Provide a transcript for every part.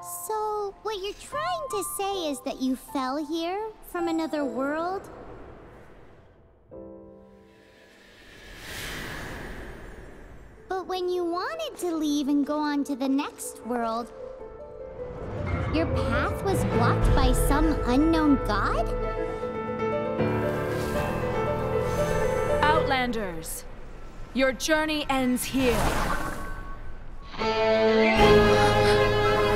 So, what you're trying to say is that you fell here from another world? But when you wanted to leave and go on to the next world, your path was blocked by some unknown god? Outlanders, your journey ends here.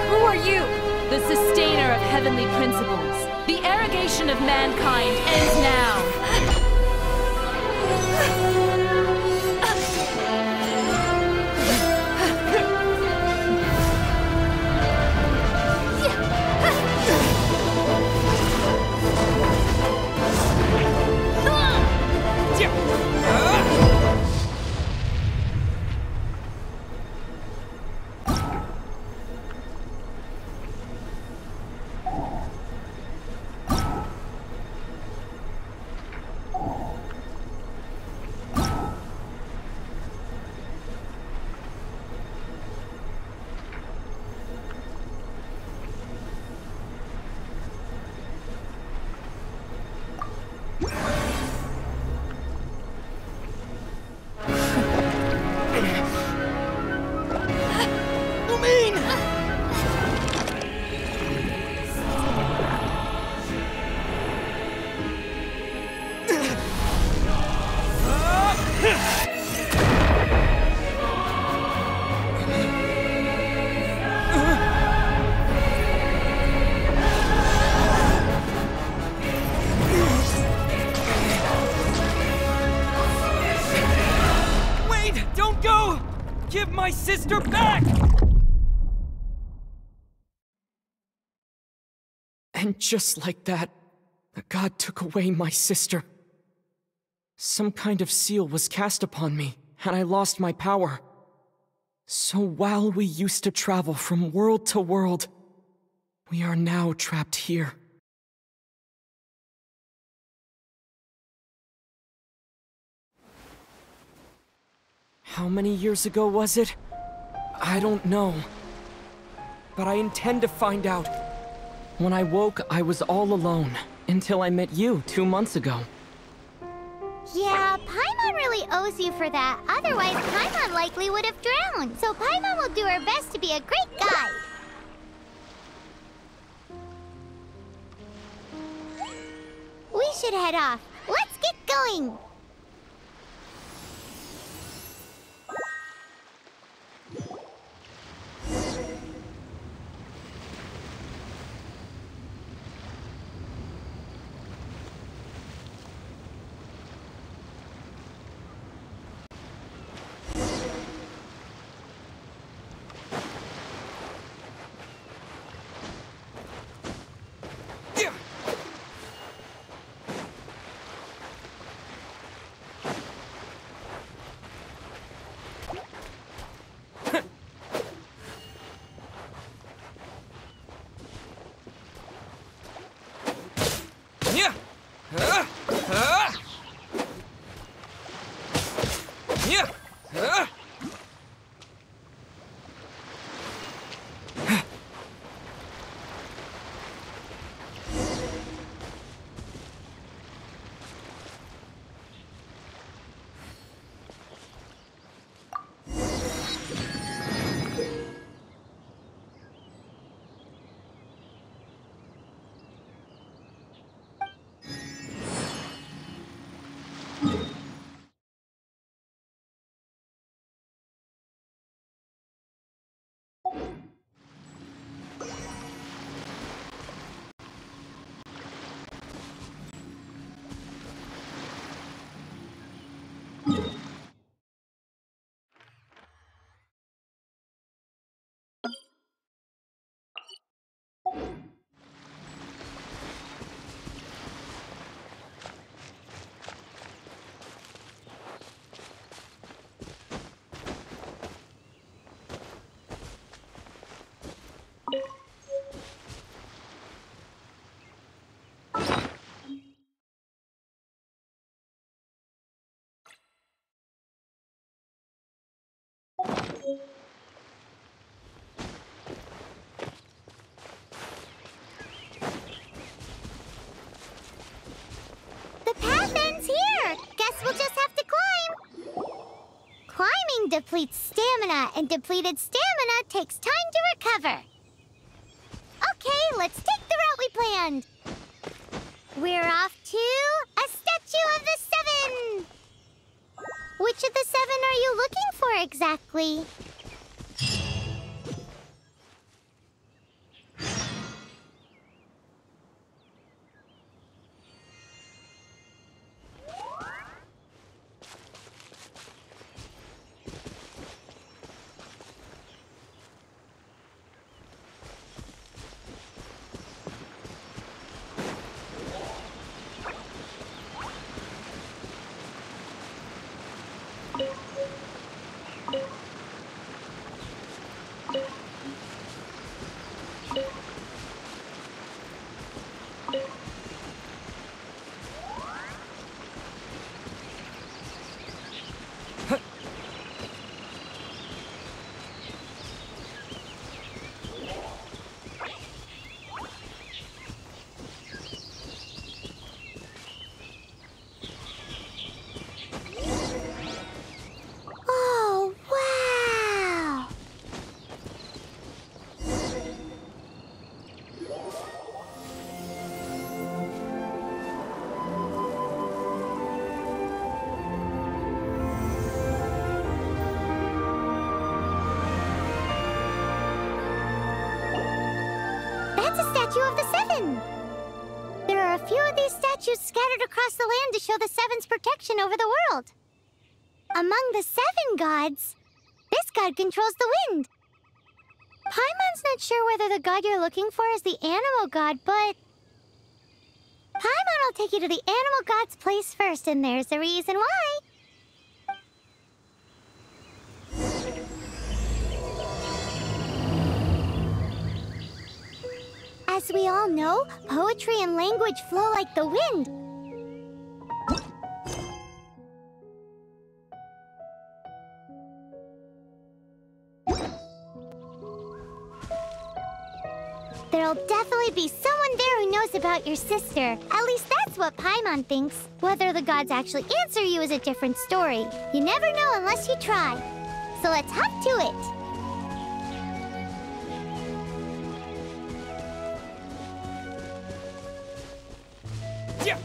Who are you? The sustainer of heavenly principles. The arrogation of mankind ends now. My sister back! And just like that, the god took away my sister. Some kind of seal was cast upon me, and I lost my power. So while we used to travel from world to world, we are now trapped here. How many years ago was it? I don't know. But I intend to find out. When I woke, I was all alone, until I met you 2 months ago. Yeah, Paimon really owes you for that. Otherwise, Paimon likely would have drowned. So Paimon will do her best to be a great guide. We should head off. Let's get going! depletes stamina, and depleted stamina takes time to recover. Okay, let's take the route we planned. We're off to a Statue of the Seven. Which of the 7 are you looking for exactly? Statue of the Seven. There are a few of these statues scattered across the land to show the Seven's protection over the world. Among the 7 gods, this god controls the wind. Paimon's not sure whether the god you're looking for is the animal god, but Paimon will take you to the animal god's place first, and there's the reason why. As we all know, poetry and language flow like the wind. There'll definitely be someone there who knows about your sister. At least that's what Paimon thinks. Whether the gods actually answer you is a different story. You never know unless you try. So let's hop to it. Yeah.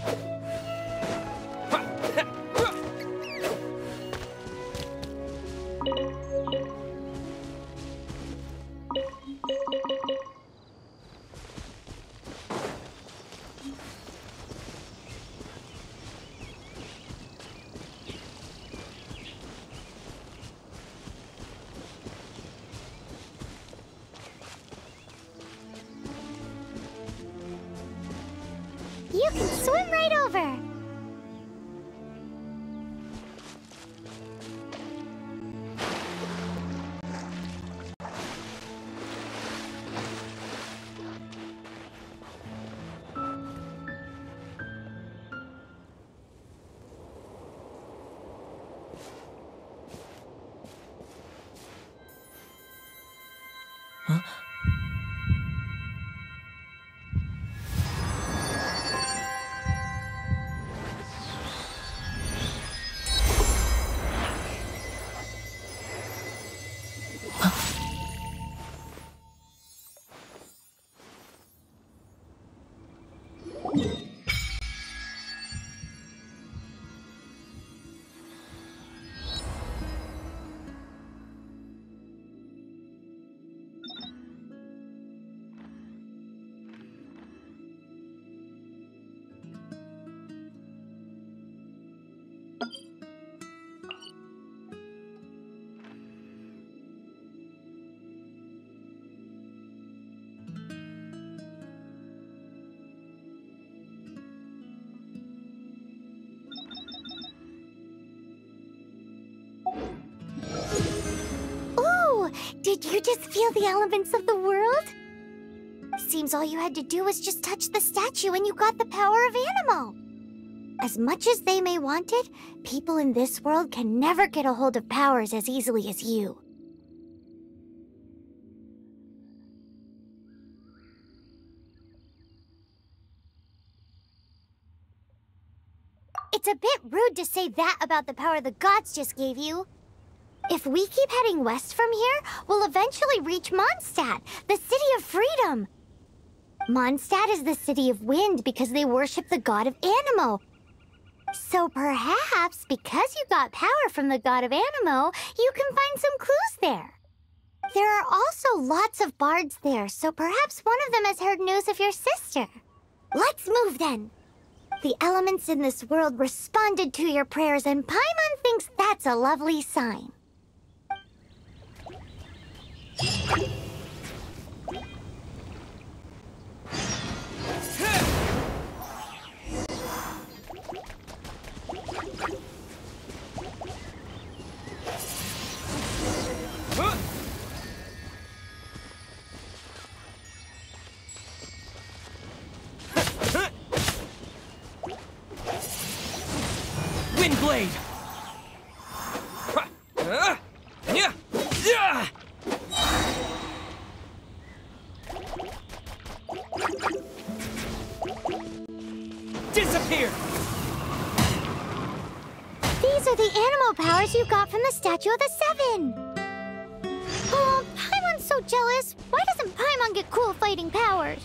You can swim right over. Did you just feel the elements of the world? Seems all you had to do was just touch the statue and you got the power of Animo. As much as they may want it, people in this world can never get a hold of powers as easily as you. It's a bit rude to say that about the power the gods just gave you. If we keep heading west from here, we'll eventually reach Mondstadt, the city of freedom. Mondstadt is the city of wind because they worship the god of Anemo. So perhaps, because you got power from the god of Anemo, you can find some clues there. There are also lots of bards there, so perhaps one of them has heard news of your sister. Let's move then. The elements in this world responded to your prayers, and Paimon thinks that's a lovely sign. Windblade! Disappear! These are the animal powers you got from the Statue of the Seven. Oh, Paimon's so jealous. Why doesn't Paimon get cool fighting powers?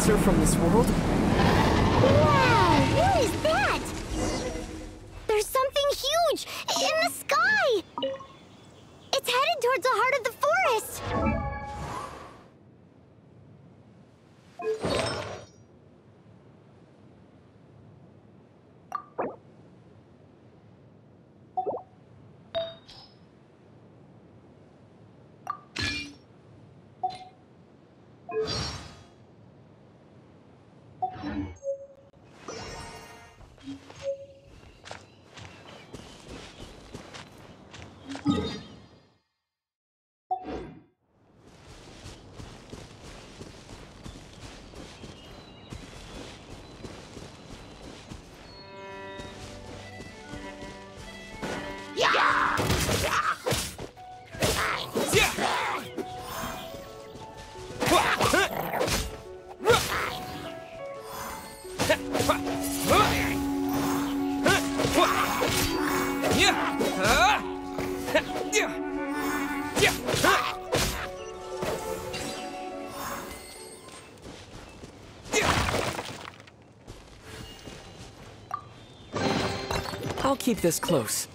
answer from this world? Wow! What is that? There's something huge in the sky! It's headed towards the heart of the forest! I'll keep this close.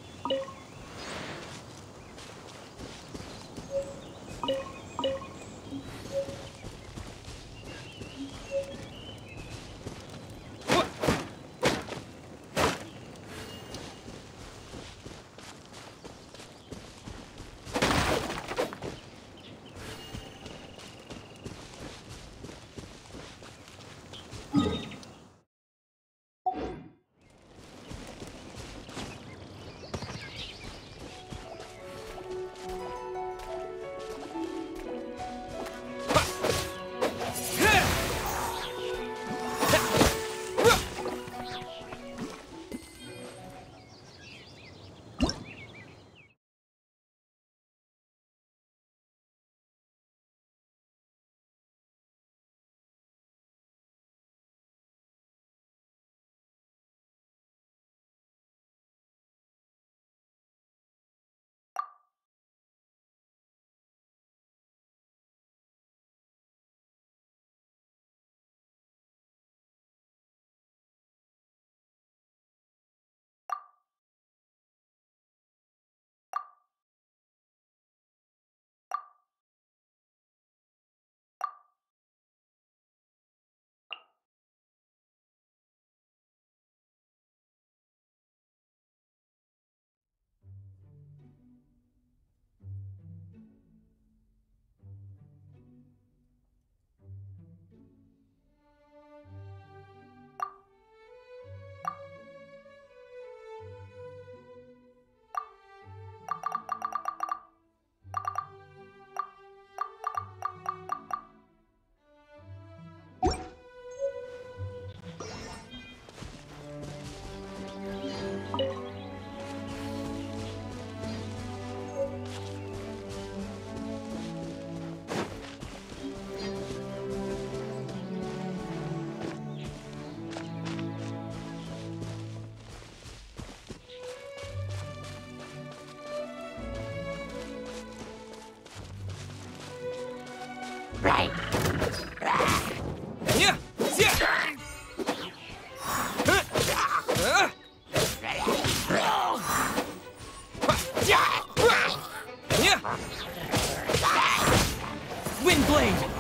Windblade!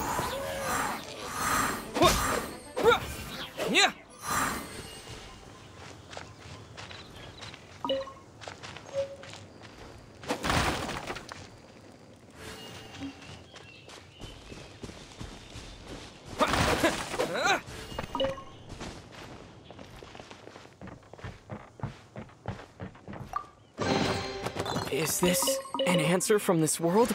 Is this an answer from this world?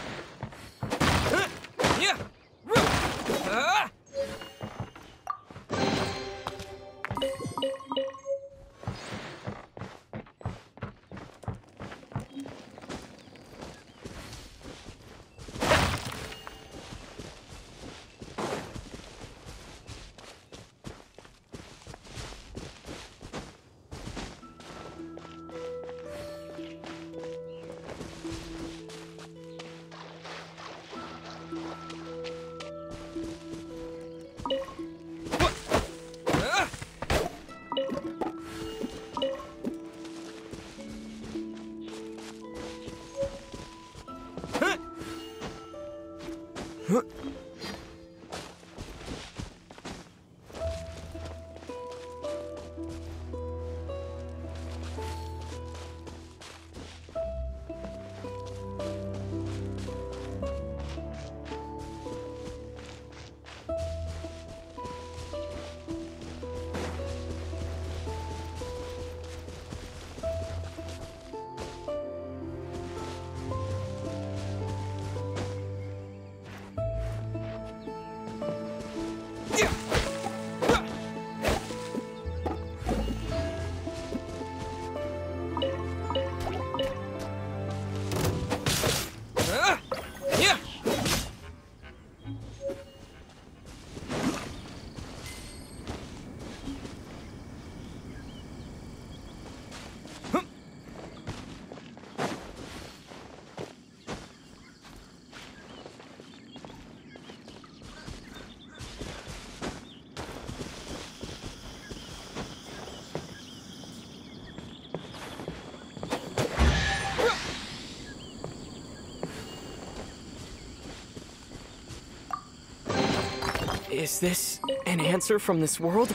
Is this an answer from this world?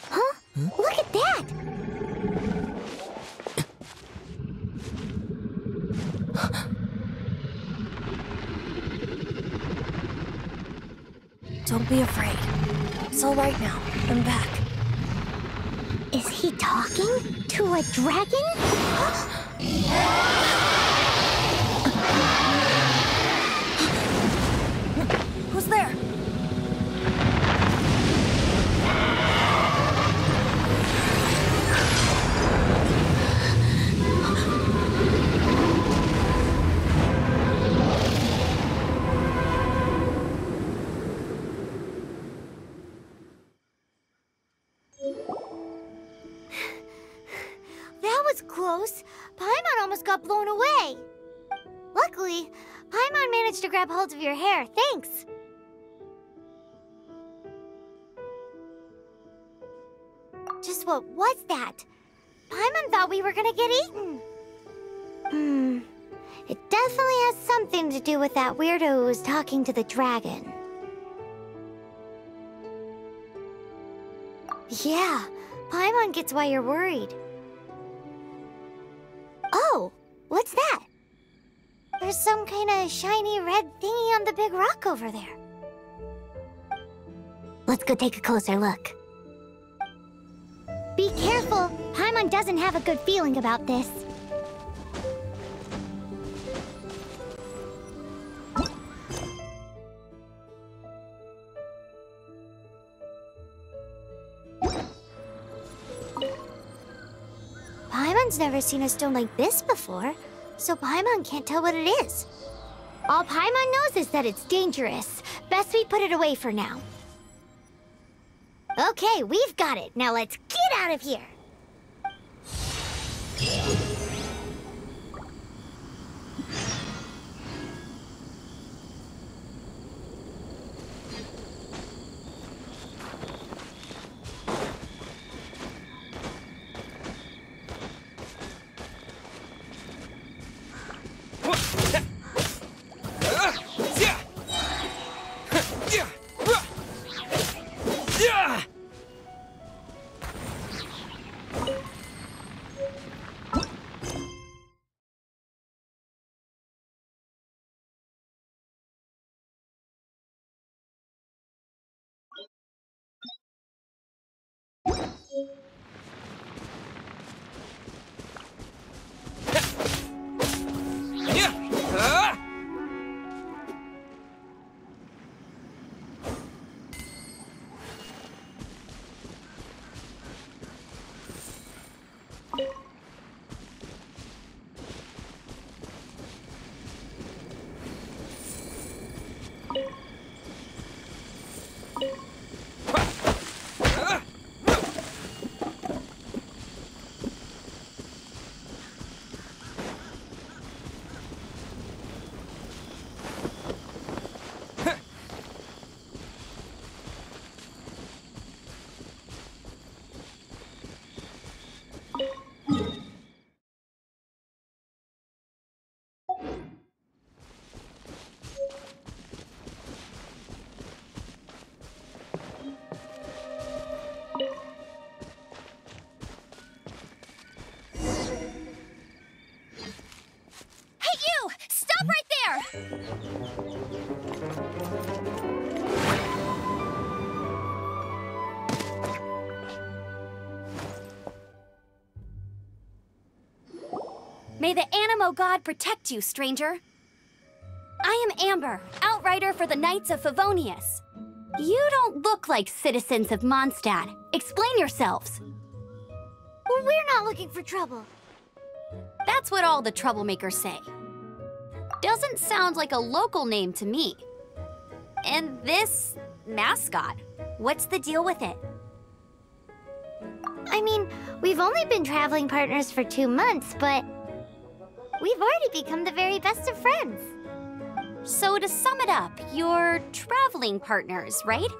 Huh? Look at that! Don't be afraid. It's all right now. I'm back. Is he talking to a dragon? Who's there? Close. Paimon almost got blown away. Luckily, Paimon managed to grab hold of your hair. Thanks. Just what was that? Paimon thought we were gonna get eaten. It definitely has something to do with that weirdo who was talking to the dragon. Yeah, Paimon gets why you're worried. Oh, what's that? There's some kind of shiny red thingy on the big rock over there. Let's go take a closer look. Be careful! Paimon doesn't have a good feeling about this. Paimon's never seen a stone like this before, so Paimon can't tell what it is. All Paimon knows is that it's dangerous. Best we put it away for now. Okay, we've got it. Now let's get out of here. May the Animo God protect you, stranger. I am Amber, outrider for the Knights of Favonius. You don't look like citizens of Mondstadt. Explain yourselves. Well, we're not looking for trouble. That's what all the troublemakers say. Doesn't sound like a local name to me. And this mascot, what's the deal with it? I mean, we've only been traveling partners for 2 months, but we've already become the very best of friends. So to sum it up, you're traveling partners, right?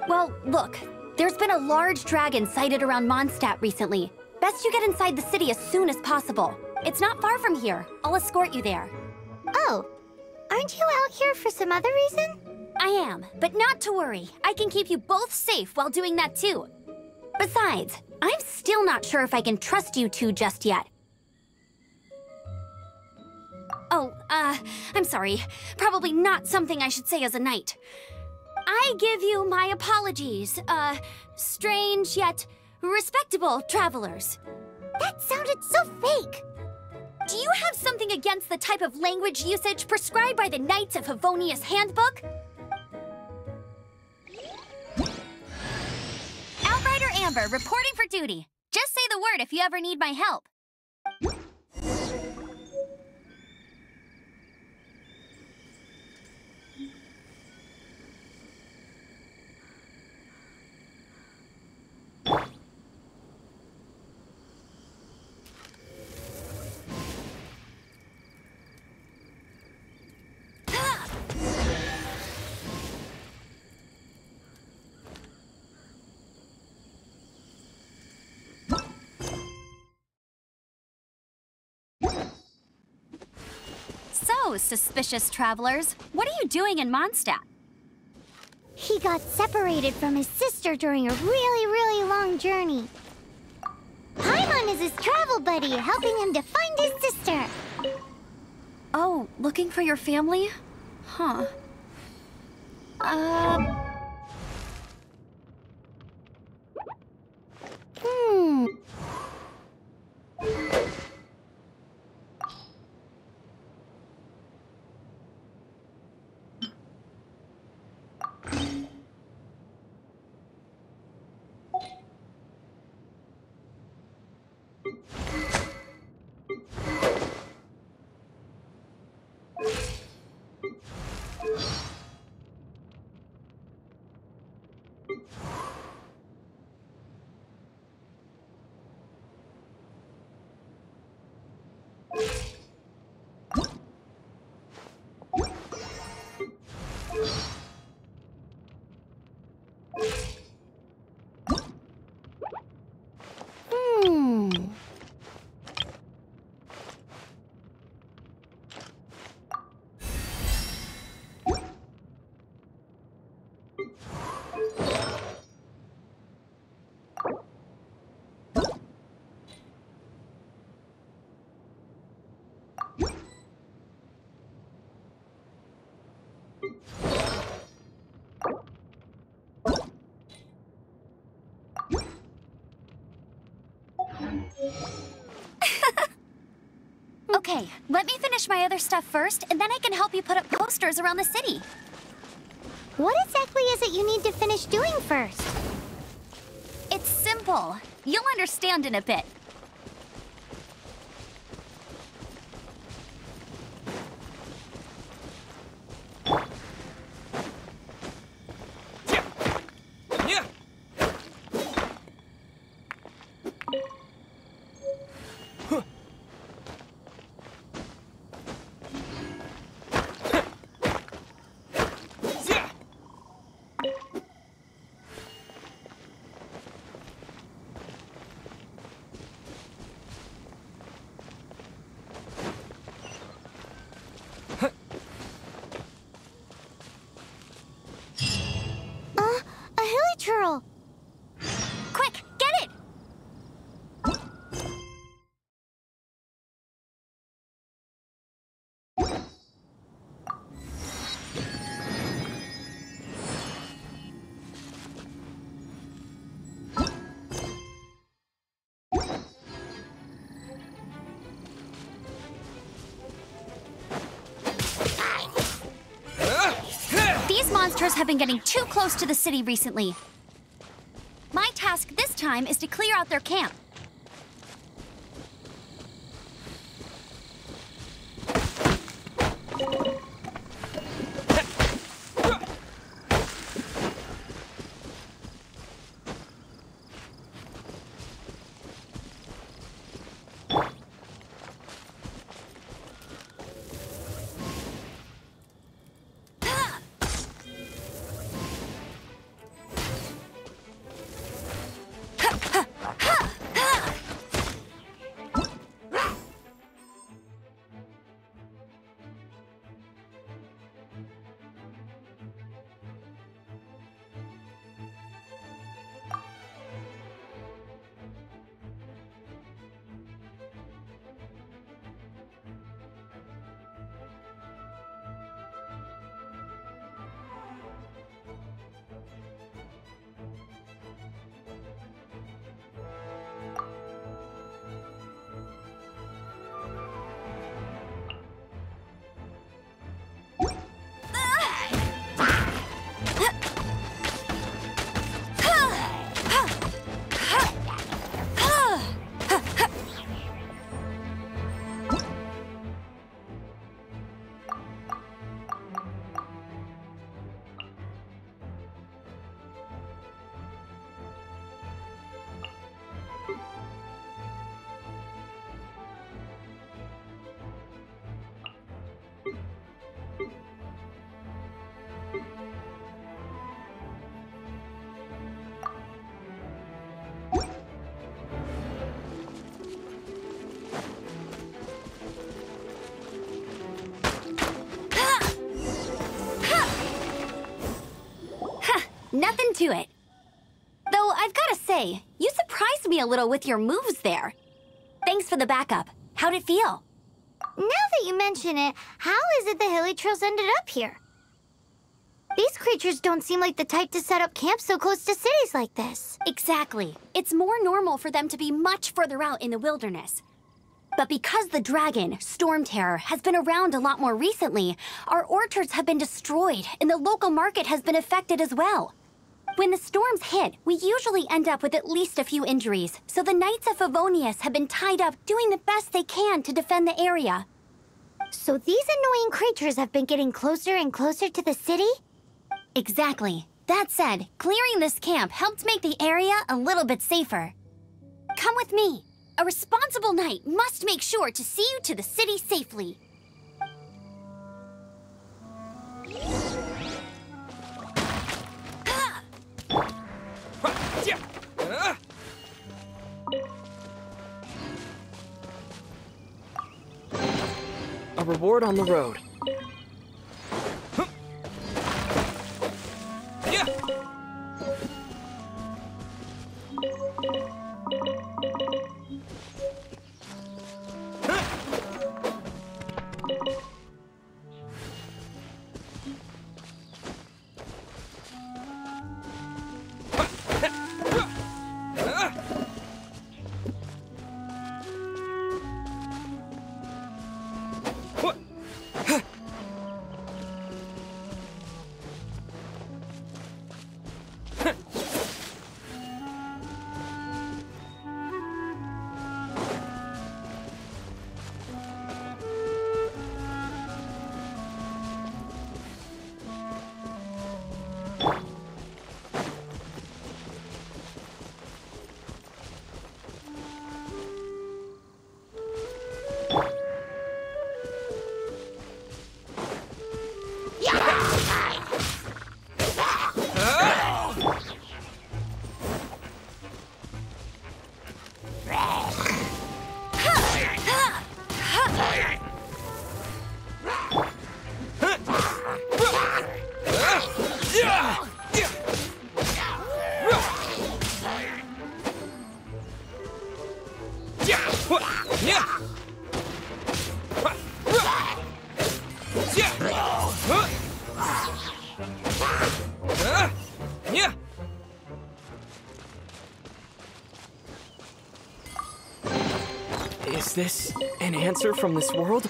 Well, look, there's been a large dragon sighted around Mondstadt recently. Best you get inside the city as soon as possible. It's not far from here. I'll escort you there. Oh, aren't you out here for some other reason? I am, but not to worry. I can keep you both safe while doing that too. Besides, I'm still not sure if I can trust you two just yet. Oh, I'm sorry. Probably not something I should say as a knight. I give you my apologies, strange yet respectable travelers. That sounded so fake. Do you have something against the type of language usage prescribed by the Knights of Favonius Handbook? Outrider Amber, reporting for duty. Just say the word if you ever need my help. So, suspicious travelers, what are you doing in Mondstadt? He got separated from his sister during a really long journey. Paimon is his travel buddy, helping him to find his sister. Oh, looking for your family? Huh. Okay, let me finish my other stuff first, and then I can help you put up posters around the city. What exactly is it you need to finish doing first? It's simple. You'll understand in a bit. monsters have been getting too close to the city recently. My task this time is to clear out their camp. Nothing to it. Though I've gotta say, you surprised me a little with your moves there. Thanks for the backup. How'd it feel? Now that you mention it, how is it the Hilly Trails ended up here? These creatures don't seem like the type to set up camp so close to cities like this. Exactly. It's more normal for them to be much further out in the wilderness. But because the dragon, Storm Terror, has been around a lot more recently, our orchards have been destroyed and the local market has been affected as well. When the storms hit, we usually end up with at least a few injuries, so the Knights of Favonius have been tied up doing the best they can to defend the area. So these annoying creatures have been getting closer and closer to the city? Exactly. That said, clearing this camp helped make the area a little bit safer. Come with me. A responsible knight must make sure to see you to the city safely. A reward on the road. Is this an answer from this world?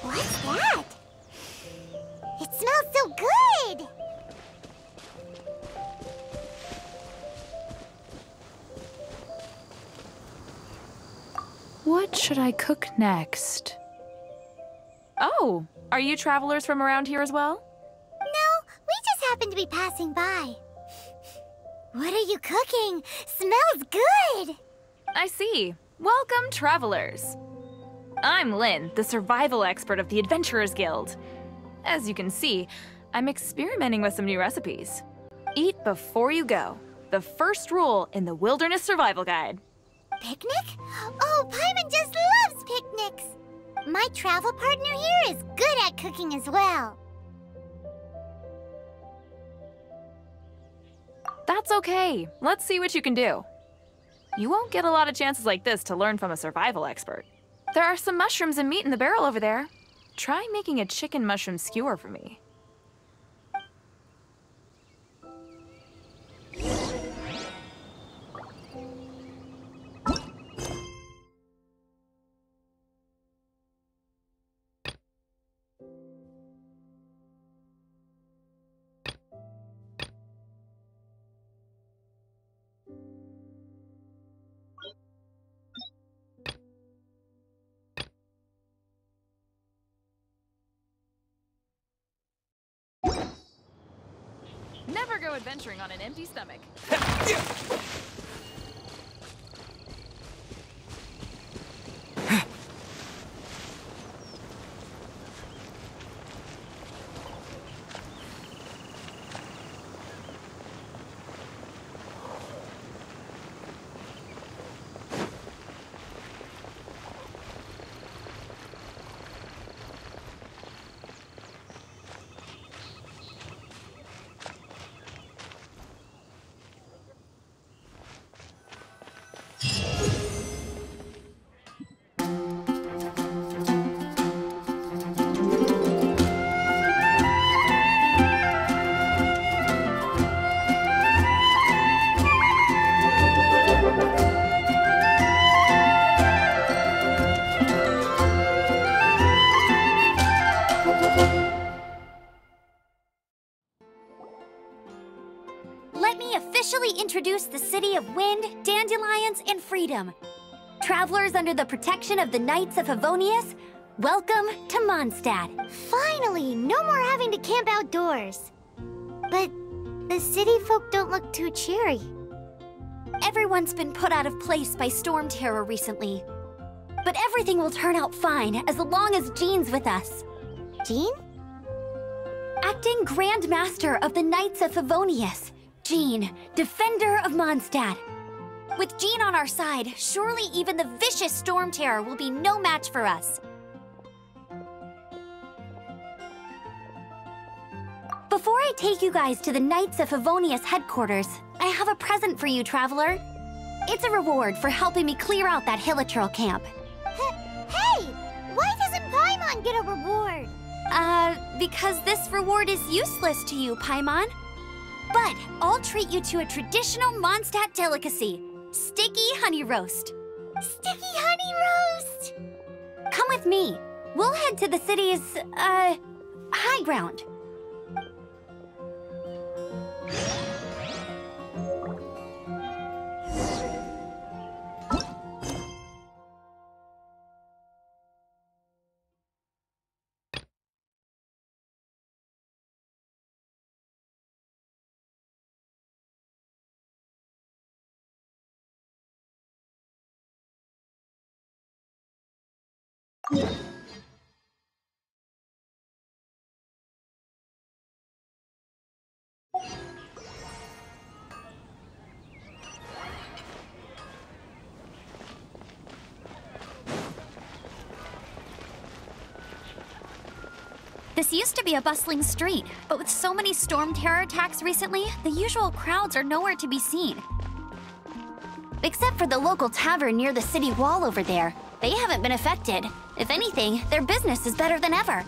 What's that? It smells so good! What should I cook next? Oh, are you travelers from around here as well? No, we just happen to be passing by. What are you cooking? Smells good! I see. Welcome, travelers. I'm Lynn, the survival expert of the Adventurers Guild. As you can see, I'm experimenting with some new recipes. Eat before you go. The first rule in the Wilderness Survival Guide. Picnic? Oh, Paimon just loves picnics! My travel partner here is good at cooking as well. That's okay. Let's see what you can do. You won't get a lot of chances like this to learn from a survival expert. There are some mushrooms and meat in the barrel over there. Try making a chicken mushroom skewer for me. Never go adventuring on an empty stomach. Introduce the city of wind, dandelions, and freedom. Travelers under the protection of the Knights of Favonius, welcome to Mondstadt. Finally, no more having to camp outdoors. But the city folk don't look too cheery. Everyone's been put out of place by storm terror recently. But everything will turn out fine as long as Jean's with us. Jean? Acting Grand Master of the Knights of Favonius. Jean, Defender of Mondstadt. With Jean on our side, surely even the vicious storm terror will be no match for us. Before I take you guys to the Knights of Favonius headquarters, I have a present for you, traveler. It's a reward for helping me clear out that Hilichurl camp. Hey! Why doesn't Paimon get a reward? Because this reward is useless to you, Paimon. But I'll treat you to a traditional Mondstadt delicacy, sticky honey roast. Sticky honey roast! Come with me. We'll head to the city's, high ground. This used to be a bustling street, but with so many storm terror attacks recently, the usual crowds are nowhere to be seen. Except for the local tavern near the city wall over there. They haven't been affected. If anything, their business is better than ever.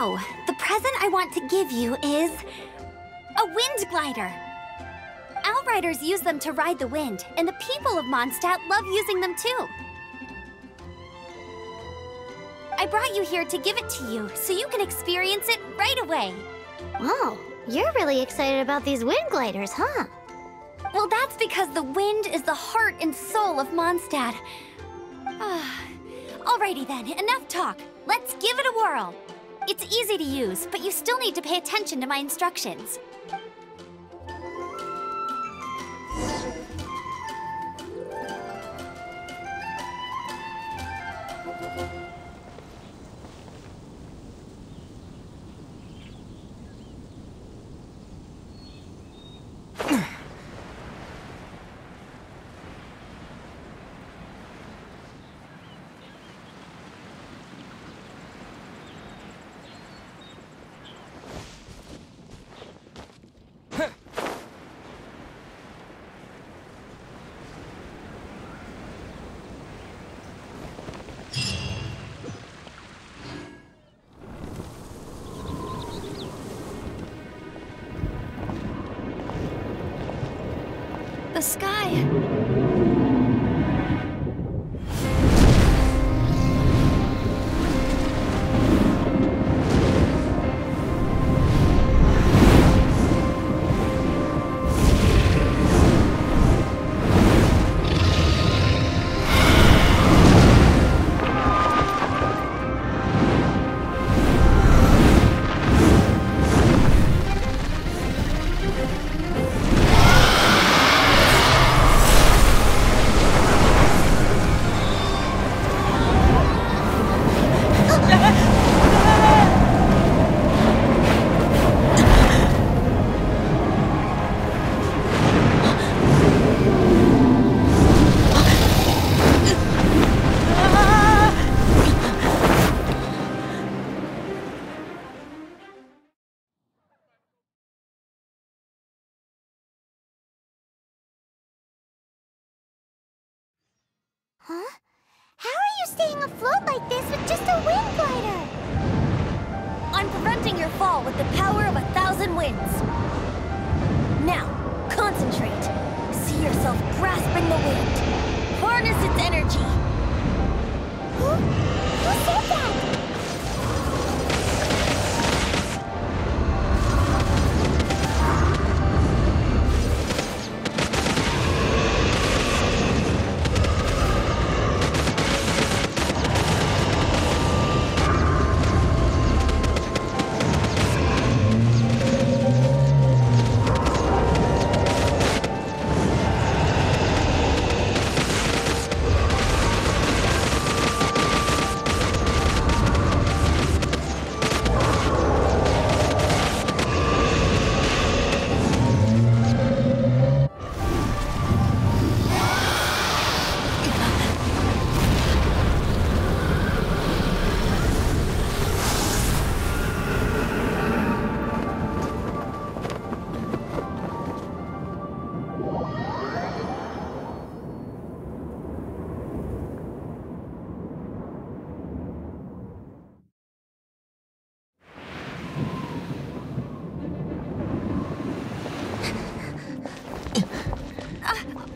So, the present I want to give you is a wind glider. Outriders use them to ride the wind, and the people of Mondstadt love using them too. I brought you here to give it to you, so you can experience it right away. Wow, you're really excited about these wind gliders, huh? Well, that's because the wind is the heart and soul of Mondstadt. Alrighty then, enough talk. Let's give it a whirl. It's easy to use, but you still need to pay attention to my instructions. The sky. Huh? How are you staying afloat like this with just a wind glider? I'm preventing your fall with the power of 1,000 winds. Now, concentrate. See yourself grasping the wind. Harness its energy. Who said that?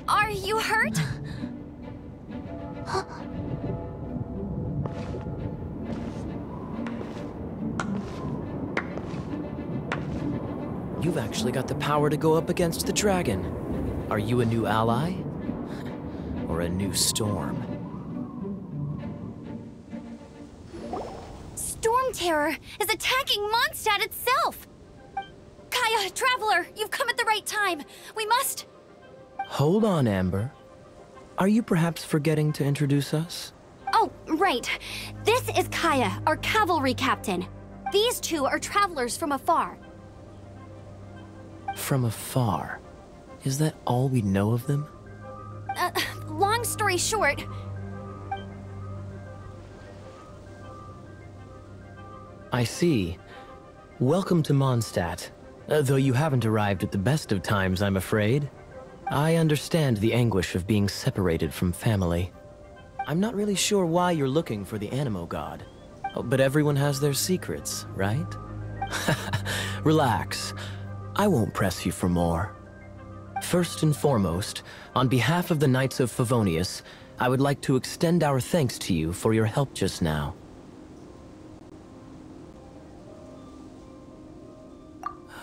Are you hurt? You've actually got the power to go up against the dragon. Are you a new ally? Or a new storm? Storm Terror is attacking Mondstadt itself! Kaya, Traveler, you've come at the right time. We must... Hold on, Amber. Are you perhaps forgetting to introduce us? Oh, right. This is Kaya, our cavalry captain. These two are travelers from afar. From afar? Is that all we know of them? Long story short... I see. Welcome to Mondstadt. Though you haven't arrived at the best of times, I'm afraid. I understand the anguish of being separated from family. I'm not really sure why you're looking for the Animo God. Oh, but everyone has their secrets, right? Relax. I won't press you for more. First and foremost, on behalf of the Knights of Favonius, I would like to extend our thanks to you for your help just now.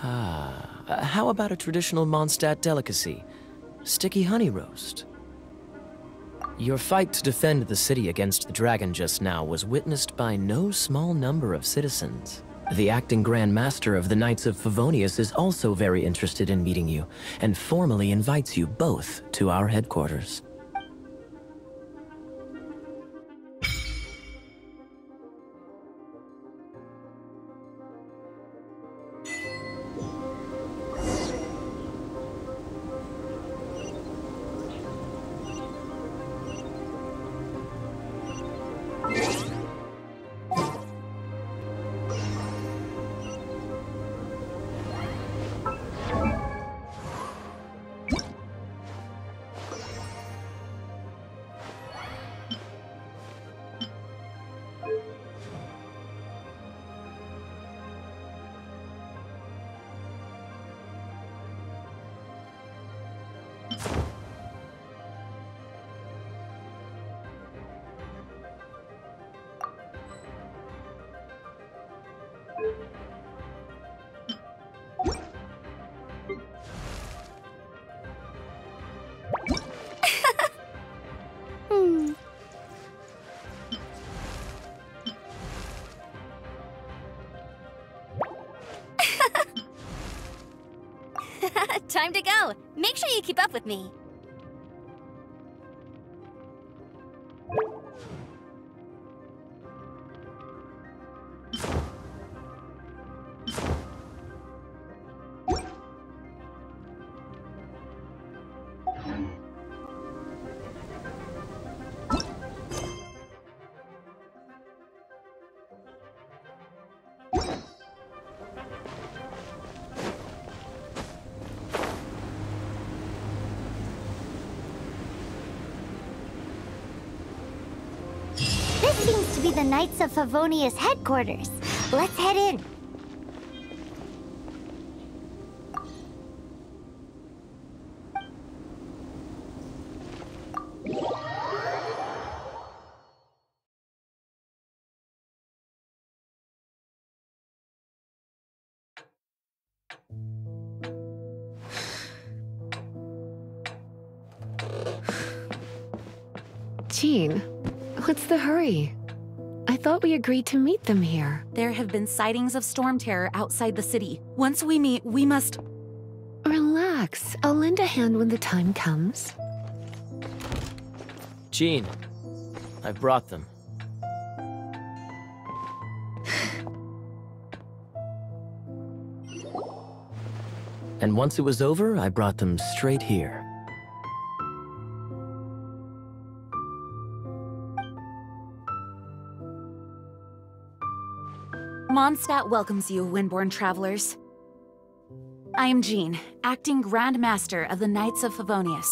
How about a traditional Mondstadt delicacy? Sticky honey roast. Your fight to defend the city against the dragon just now was witnessed by no small number of citizens. The acting Grand Master of the Knights of Favonius is also very interested in meeting you, and formally invites you both to our headquarters. Time to go. Make sure you keep up with me. Seems to be the Knights of Favonius headquarters. Let's head in. Jean, what's the hurry? I thought we agreed to meet them here. There have been sightings of storm terror outside the city. Once we meet, we must... Relax. I'll lend a hand when the time comes. Jean, I've brought them. And once it was over, I brought them straight here. Mondstadt welcomes you, Windborn travelers. I am Jean, acting Grand Master of the Knights of Favonius.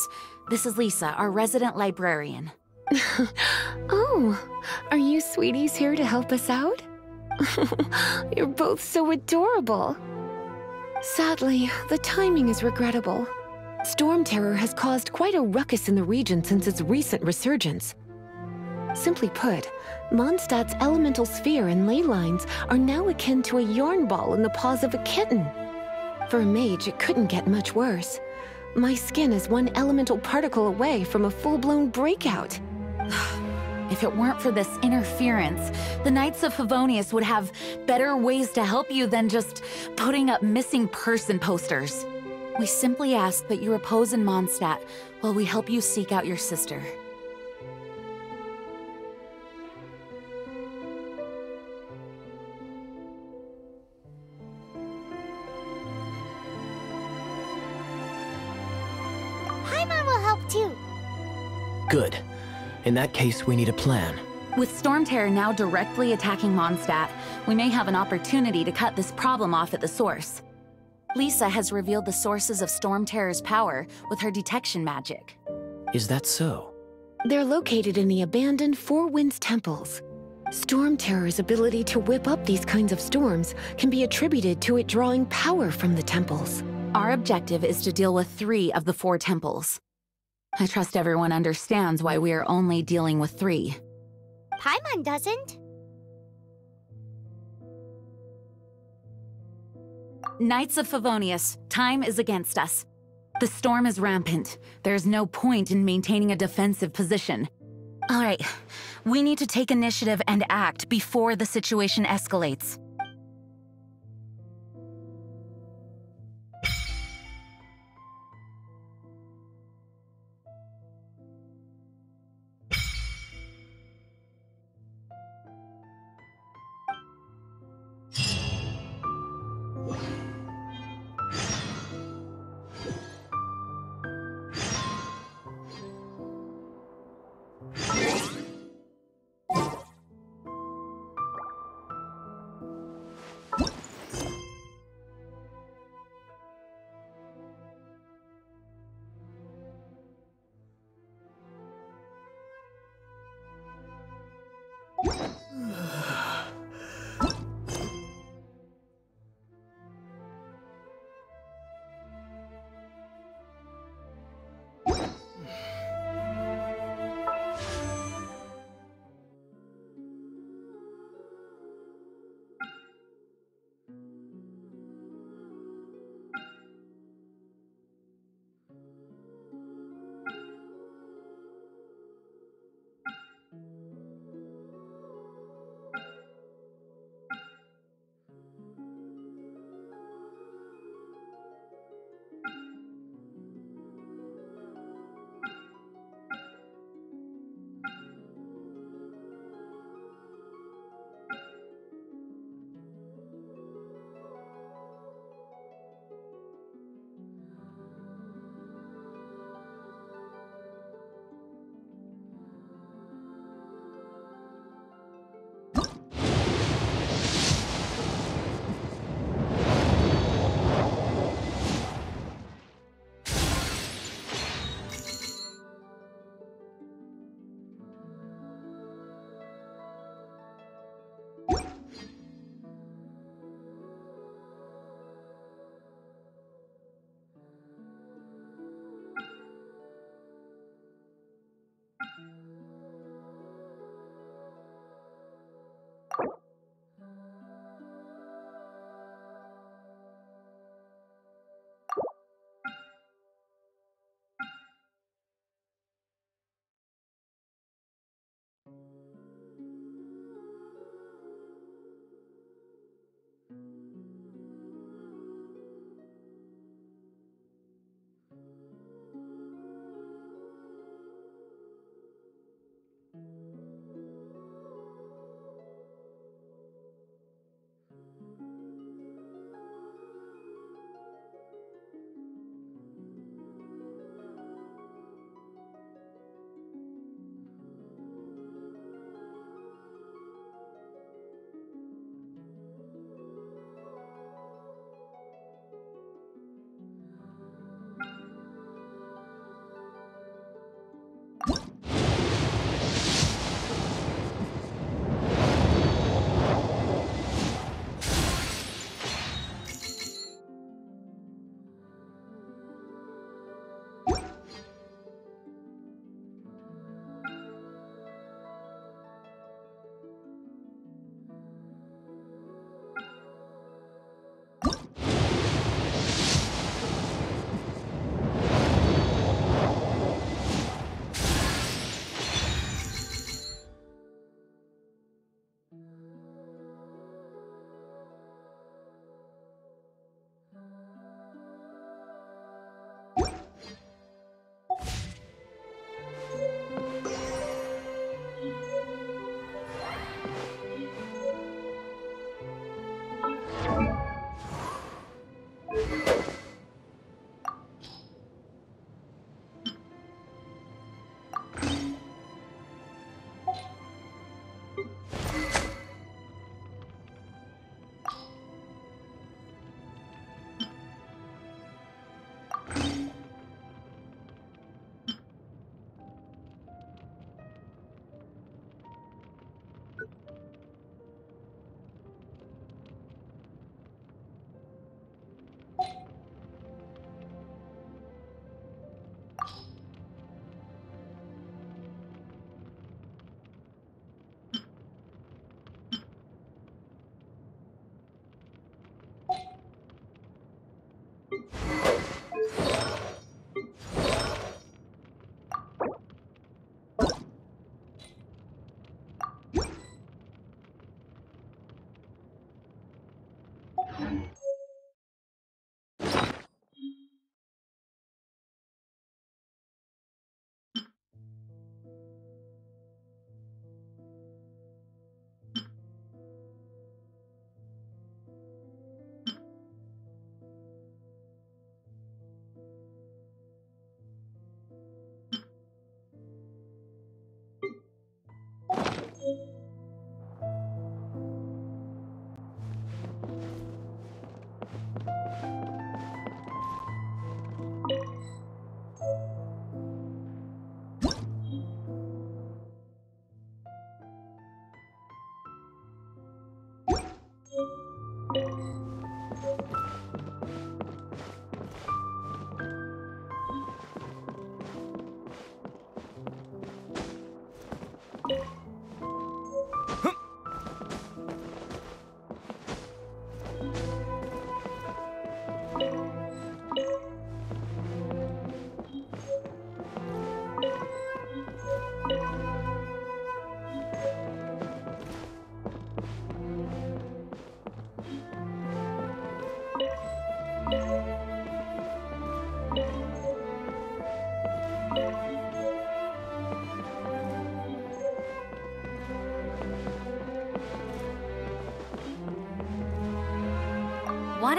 This is Lisa, our resident librarian. Oh, are you sweeties here to help us out? You're both so adorable. Sadly, the timing is regrettable. Storm terror has caused quite a ruckus in the region since its recent resurgence. Simply put, Mondstadt's elemental sphere and ley lines are now akin to a yarn ball in the paws of a kitten. For a mage, it couldn't get much worse. My skin is one elemental particle away from a full-blown breakout. If it weren't for this interference, the Knights of Favonius would have better ways to help you than just putting up missing person posters. We simply ask that you repose in Mondstadt while we help you seek out your sister. Paimon will help too. Good. In that case, we need a plan. With storm terror now directly attacking Mondstadt, we may have an opportunity to cut this problem off at the source. Lisa has revealed the sources of storm terror's power with her detection magic. Is that so? They're located in the abandoned Four Winds temples. Storm Terror's ability to whip up these kinds of storms can be attributed to it drawing power from the temples. Our objective is to deal with 3 of the 4 temples. I trust everyone understands why we are only dealing with 3. Paimon doesn't. Knights of Favonius, time is against us. The storm is rampant. There's no point in maintaining a defensive position. All right, we need to take initiative and act before the situation escalates.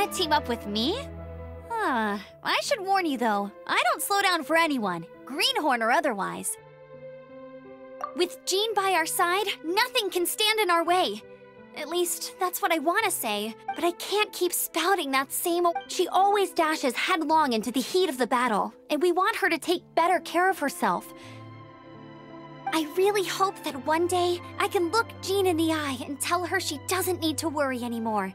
want to team up with me? I should warn you though, I don't slow down for anyone, greenhorn or otherwise. With Jean by our side, nothing can stand in our way. At least, that's what I want to say, but I can't keep spouting that same She always dashes headlong into the heat of the battle, and we want her to take better care of herself. I really hope that one day I can look Jean in the eye and tell her she doesn't need to worry anymore.